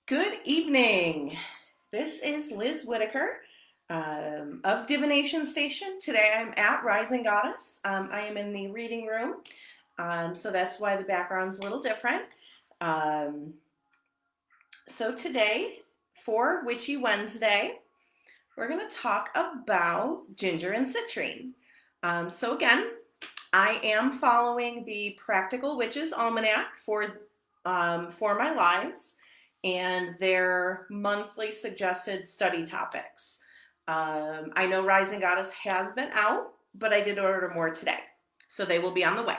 Good evening. This is Liz Whitaker of Divination Station. Today I'm at Rising Goddess. I am in the reading room, so that's why the background's a little different. So today, for Witchy Wednesday, we're going to talk about ginger and citrine. So again, I am following the Practical Witches Almanac for my lives and their monthly suggested study topics. I know Rising Goddess has been out, but I did order more today, so they will be on the way.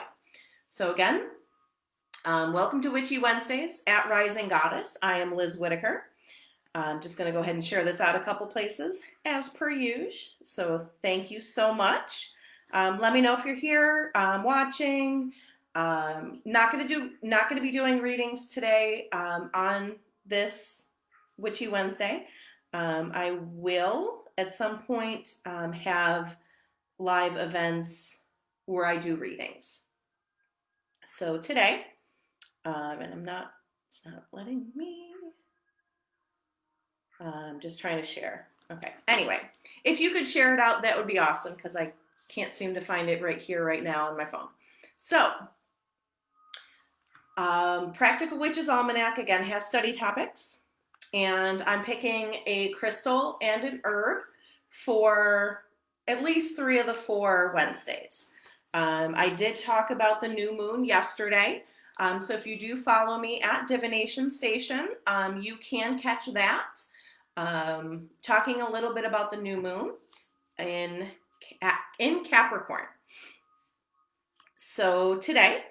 So again, welcome to Witchy Wednesdays at Rising Goddess. I am Liz Whitaker. I'm just going to go ahead and share this out a couple places as per usual. So thank you so much. Let me know if you're here watching. Not going to be doing readings today on this Witchy Wednesday. I will at some point have live events where I do readings. So today, and it's not letting me. I'm just trying to share. Okay. Anyway, if you could share it out, that would be awesome because I can't seem to find it right here, right now on my phone. So, Practical Witches Almanac, again, has study topics. And I'm picking a crystal and an herb for at least 3 of the 4 Wednesdays. I did talk about the new moon yesterday. So if you do follow me at Divination Station, you can catch that. Talking a little bit about the new moon in Capricorn. So today,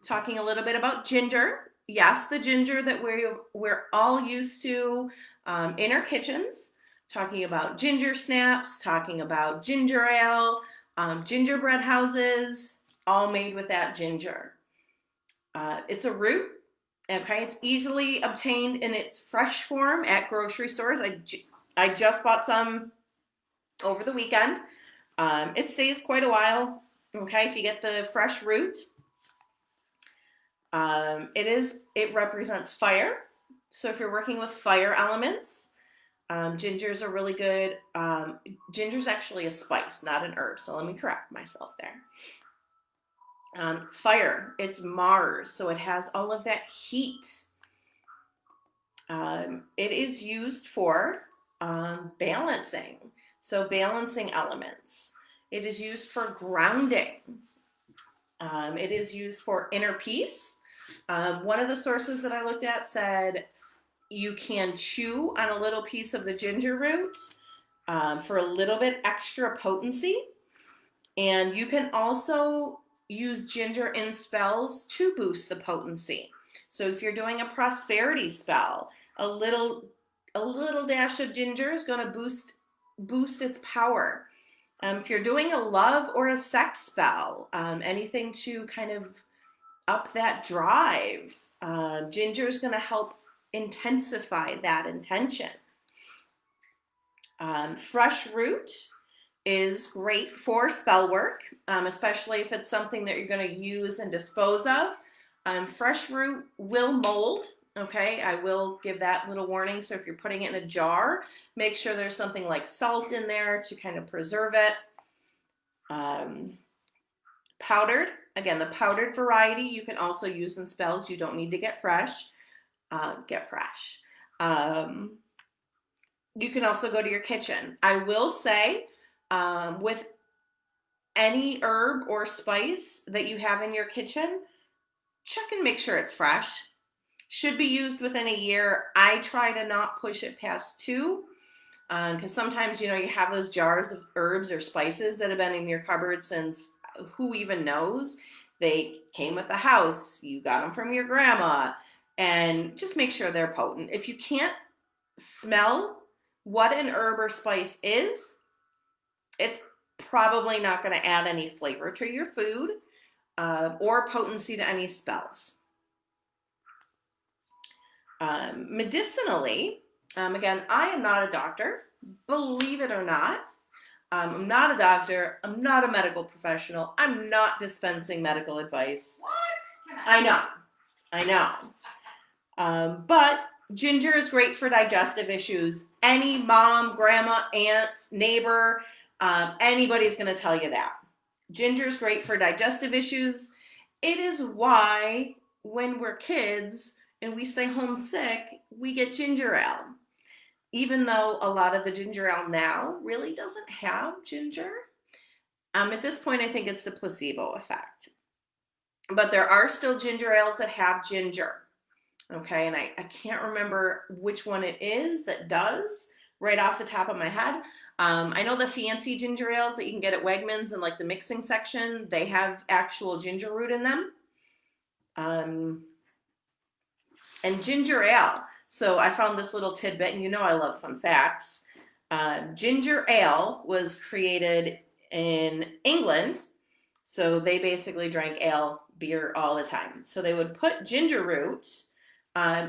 talking a little bit about ginger. Yes, the ginger that we're all used to in our kitchens. Talking about ginger snaps, talking about ginger ale, gingerbread houses, all made with that ginger. It's a root. Okay, it's easily obtained in its fresh form at grocery stores. I just bought some over the weekend. It stays quite a while. Okay, if you get the fresh root. It represents fire. So if you're working with fire elements, gingers are really good. Ginger's actually a spice, not an herb. So let me correct myself there. It's fire. It's Mars. So it has all of that heat. It is used for balancing. So balancing elements. It is used for grounding. It is used for inner peace. One of the sources that I looked at said you can chew on a little piece of the ginger root for a little bit extra potency. And you can also use ginger in spells to boost the potency. So if you're doing a prosperity spell, a little dash of ginger is going to boost its power. If you're doing a love or a sex spell, anything to kind of up that drive, ginger is going to help intensify that intention. Fresh root is great for spell work, especially if it's something that you're going to use and dispose of. Fresh root will mold. Okay, I will give that little warning. So if you're putting it in a jar, make sure there's something like salt in there to kind of preserve it. Powdered, again, the powdered variety you can also use in spells. You don't need to get fresh. You can also go to your kitchen. I will say, with any herb or spice that you have in your kitchen, check and make sure it's fresh. Should be used within a year. I try to not push it past 2, because sometimes, you have those jars of herbs or spices that have been in your cupboard since who even knows. They came with the house. You got them from your grandma. And just make sure they're potent. If you can't smell what an herb or spice is, it's probably not going to add any flavor to your food or potency to any spells. Medicinally, again, I am not a doctor, believe it or not. I'm not a doctor. I'm not a medical professional. I'm not dispensing medical advice. What? I know. But ginger is great for digestive issues. Any mom, grandma, aunt, neighbor, anybody's going to tell you that. Ginger is great for digestive issues. It is why when we're kids and we stay home sick, we get ginger ale. Even though a lot of the ginger ale now really doesn't have ginger. At this point, I think it's the placebo effect. But there are still ginger ales that have ginger. Okay, and I can't remember which one it is that does right off the top of my head. I know the fancy ginger ales that you can get at Wegmans in like the mixing section, they have actual ginger root in them. And ginger ale. So I found this little tidbit, and you know I love fun facts. Ginger ale was created in England, so they basically drank ale, beer all the time. So they would put ginger root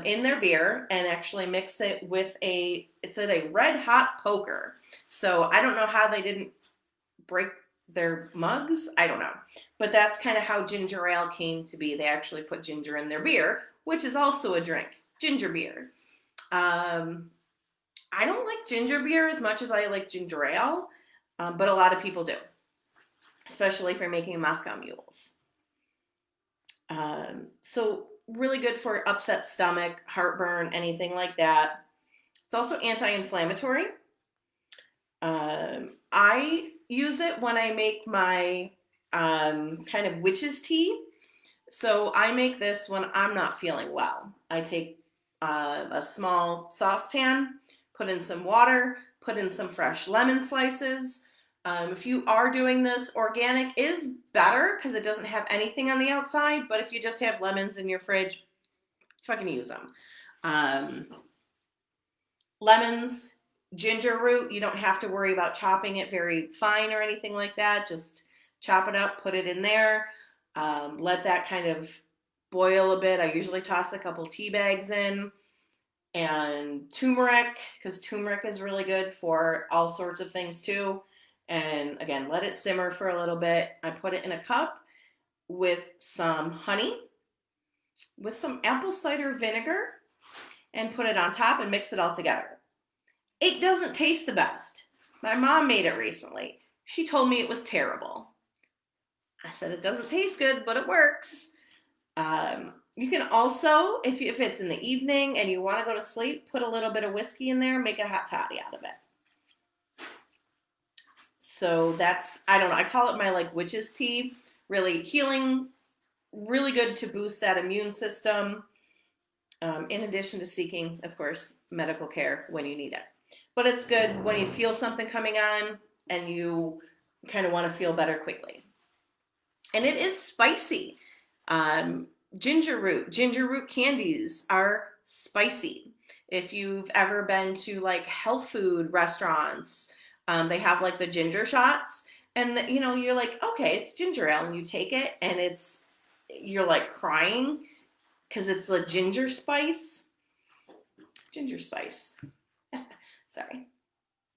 in their beer and actually mix it with it's at a red hot poker. So I don't know how they didn't break their mugs. I don't know. But that's kind of how ginger ale came to be. They actually put ginger in their beer, which is also a drink, ginger beer. I don't like ginger beer as much as I like ginger ale, but a lot of people do, especially if you're making Moscow mules. So really good for upset stomach, heartburn, anything like that. It's also anti-inflammatory. I use it when I make my kind of witch's tea. So I make this when I'm not feeling well. I take a small saucepan, put in some water, put in some fresh lemon slices. If you are doing this, organic is better because it doesn't have anything on the outside. But if you just have lemons in your fridge, fucking use them. Lemons, ginger root, you don't have to worry about chopping it very fine or anything like that. Just chop it up, put it in there. Let that kind of boil a bit. I usually toss a couple tea bags in. And turmeric, because turmeric is really good for all sorts of things too. And again, let it simmer for a little bit. I put it in a cup with some honey, with some apple cider vinegar, and put it on top and mix it all together. It doesn't taste the best. My mom made it recently. She told me it was terrible. I said it doesn't taste good, but it works. You can also, if it's in the evening and you want to go to sleep, put a little bit of whiskey in there, make a hot toddy out of it. So that's, I don't know, I call it my like witch's tea. Really healing, really good to boost that immune system, in addition to seeking, of course, medical care when you need it. But it's good when you feel something coming on and you kind of want to feel better quickly. And it is spicy. Ginger root candies are spicy. If you've ever been to like health food restaurants, they have like the ginger shots, and you're like, okay, it's ginger ale, and you take it, and you're like crying because it's the ginger spice. Sorry,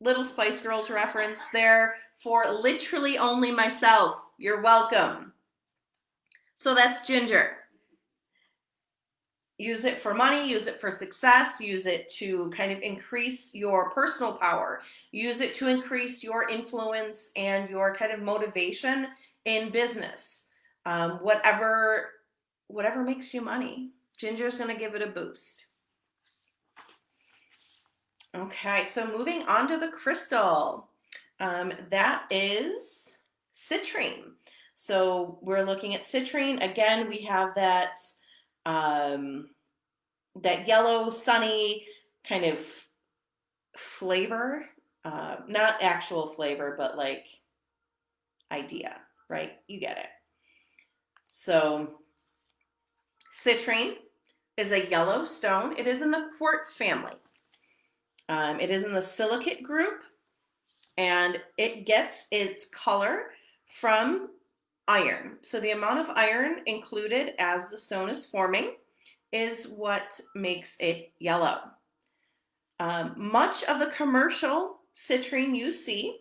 little Spice Girls reference there for literally only myself. You're welcome. So that's ginger. Use it for money, use it for success, use it to kind of increase your personal power, use it to increase your influence and your kind of motivation in business. Whatever makes you money. Ginger is going to give it a boost. Okay, so moving on to the crystal. That is citrine. So we're looking at citrine. Again, we have that yellow, sunny kind of flavor. Not actual flavor, but like idea, right? You get it. So citrine is a yellow stone. It is in the quartz family. It is in the silicate group, and it gets its color from iron. So the amount of iron included as the stone is forming is what makes it yellow. Much of the commercial citrine you see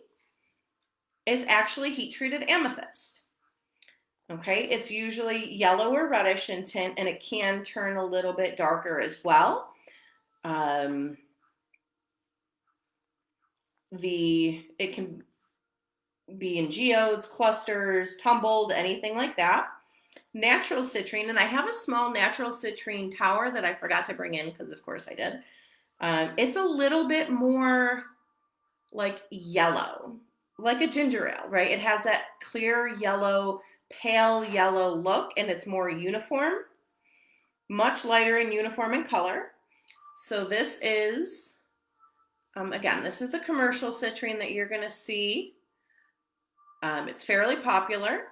is actually heat-treated amethyst. Okay, it's usually yellow or reddish in tint, and it can turn a little bit darker as well. It can be in geodes, clusters, tumbled, anything like that. Natural citrine, and I have a small natural citrine tower that I forgot to bring in because of course I did. It's a little bit more like yellow, like a ginger ale, right? It has that clear yellow, pale yellow look, and it's more uniform, much lighter and uniform in color. So this is, again, this is a commercial citrine that you're going to see. It's fairly popular,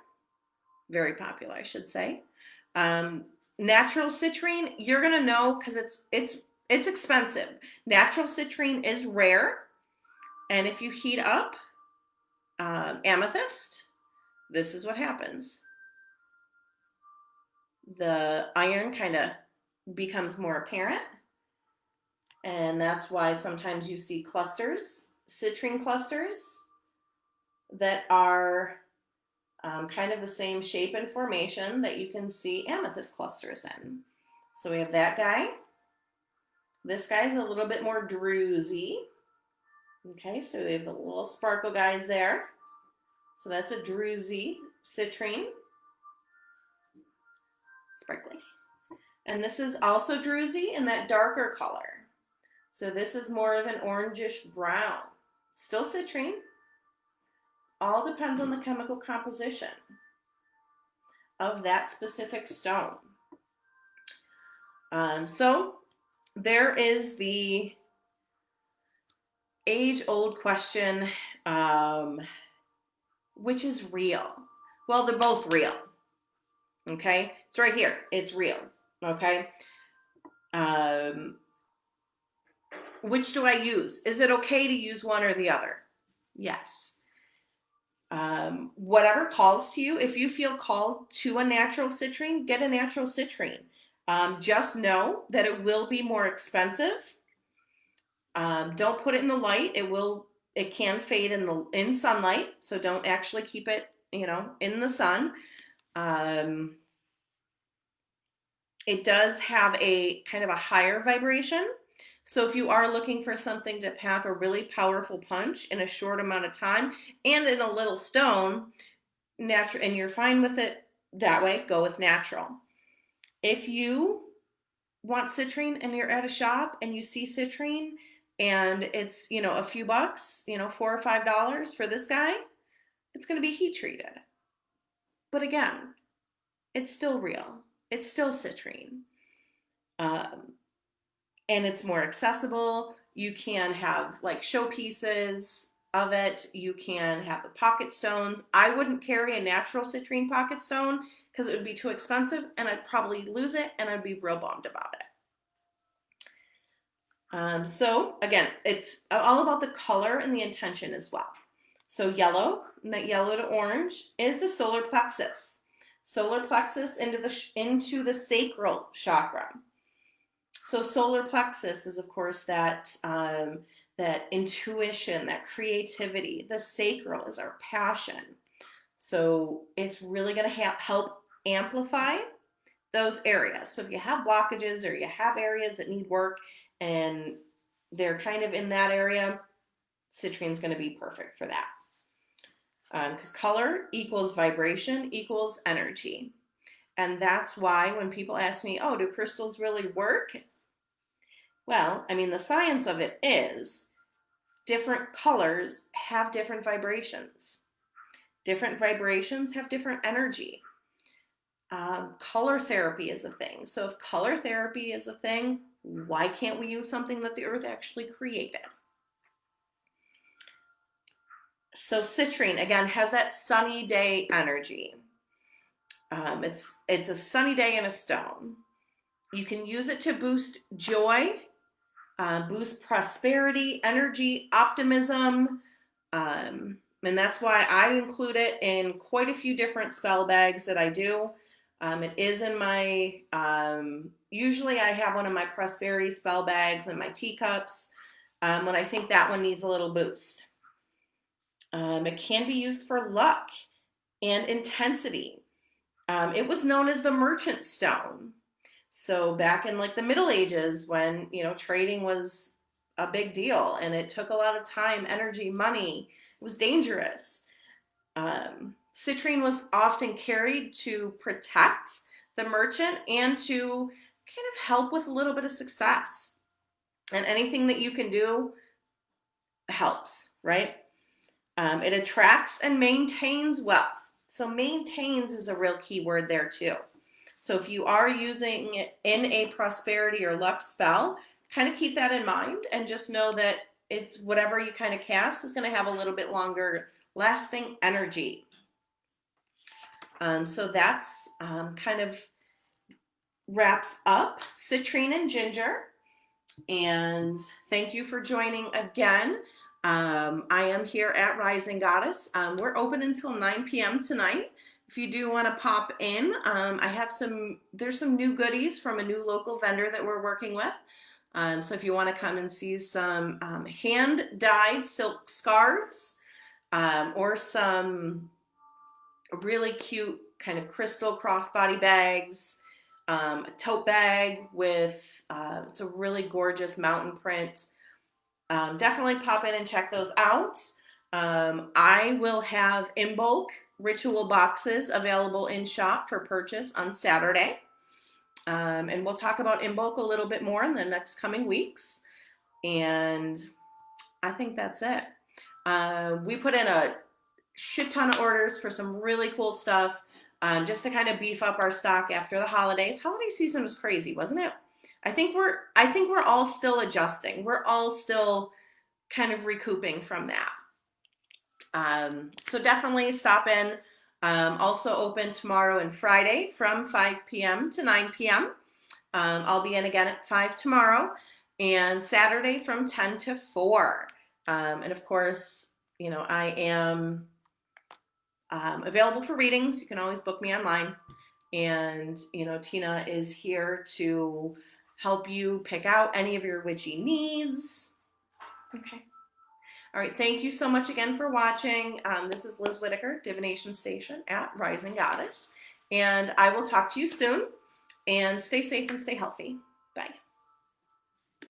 very popular, I should say. Natural citrine, you're going to know because it's expensive. Natural citrine is rare, and if you heat up amethyst, this is what happens. The iron kind of becomes more apparent, and that's why sometimes you see clusters, citrine clusters, that are kind of the same shape and formation that you can see amethyst clusters in. So we have that guy. This guy's a little bit more druzy. Okay, so we have the little sparkle guys there. So that's a druzy citrine. Sparkly. And this is also druzy in that darker color. So this is more of an orangish brown. Still citrine. All depends on the chemical composition of that specific stone. So there is the age-old question, which is real? Well, they're both real. Okay, it's right here. It's real. Okay. Which do I use? Is it okay to use one or the other? Yes. Whatever calls to you. If you feel called to a natural citrine, get a natural citrine. Just know that it will be more expensive. Don't put it in the light. It can fade in sunlight, so don't actually keep it, in the sun. It does have a kind of a higher vibration. So if you are looking for something to pack a really powerful punch in a short amount of time and in a little stone, natural, and you're fine with it that way, go with natural. If you want citrine and you're at a shop and you see citrine and it's, a few bucks, $4 or $5 for this guy, it's going to be heat treated. But again, it's still real. It's still citrine. And it's more accessible. You can have like showpieces of it. You can have the pocket stones. I wouldn't carry a natural citrine pocket stone because it would be too expensive and I'd probably lose it and I'd be real bummed about it. So again, it's all about the color and the intention as well. So yellow, and that yellow to orange, is the solar plexus. Solar plexus into the sacral chakra. So solar plexus is, of course, that intuition, that creativity. The sacral is our passion. So it's really going to help amplify those areas. So if you have blockages or you have areas that need work and they're kind of in that area, citrine is going to be perfect for that. Because color equals vibration equals energy. And that's why when people ask me, oh, do crystals really work? Well, the science of it is different colors have different vibrations. Different vibrations have different energy. Color therapy is a thing. So if color therapy is a thing, why can't we use something that the earth actually created? So citrine, again, has that sunny day energy. It's a sunny day in a stone. You can use it to boost joy, boost prosperity, energy, optimism. And that's why I include it in quite a few different spell bags that I do. It is in my, usually I have one of my prosperity spell bags and my teacups when I think that one needs a little boost. It can be used for luck and intensity. It was known as the merchant stone. So back in like the Middle Ages, when trading was a big deal and it took a lot of time, energy, money, it was dangerous. Citrine was often carried to protect the merchant and to kind of help with a little bit of success. And anything that you can do helps, right? It attracts and maintains wealth. So maintains is a real key word there too. So if you are using it in a prosperity or luck spell, kind of keep that in mind and just know that it's whatever you kind of cast is going to have a little bit longer lasting energy. So that's kind of wraps up Citrine and Ginger. And thank you for joining again. I am here at Rising Goddess. We're open until 9 p.m. tonight. If you do want to pop in, there's some new goodies from a new local vendor that we're working with. So if you want to come and see some hand-dyed silk scarves or some really cute kind of crystal crossbody bags, a tote bag with, it's a really gorgeous mountain print. Definitely pop in and check those out. I will have in bulk ritual boxes available in shop for purchase on Saturday. And we'll talk about in bulk a little bit more in the next coming weeks. And I think that's it. We put in a shit ton of orders for some really cool stuff. Just to kind of beef up our stock after the holidays. Holiday season was crazy, wasn't it? I think we're all still adjusting. We're all still kind of recouping from that. So definitely stop in. Also open tomorrow and Friday from 5 p.m. to 9 p.m. I'll be in again at 5 tomorrow, and Saturday from 10 to 4. And of course, I am available for readings. You can always book me online. And, Tina is here to help you pick out any of your witchy needs. Okay. All right. Thank you so much again for watching. This is Liz Whitaker, Divination Station at Rising Goddess. And I will talk to you soon. And stay safe and stay healthy. Bye.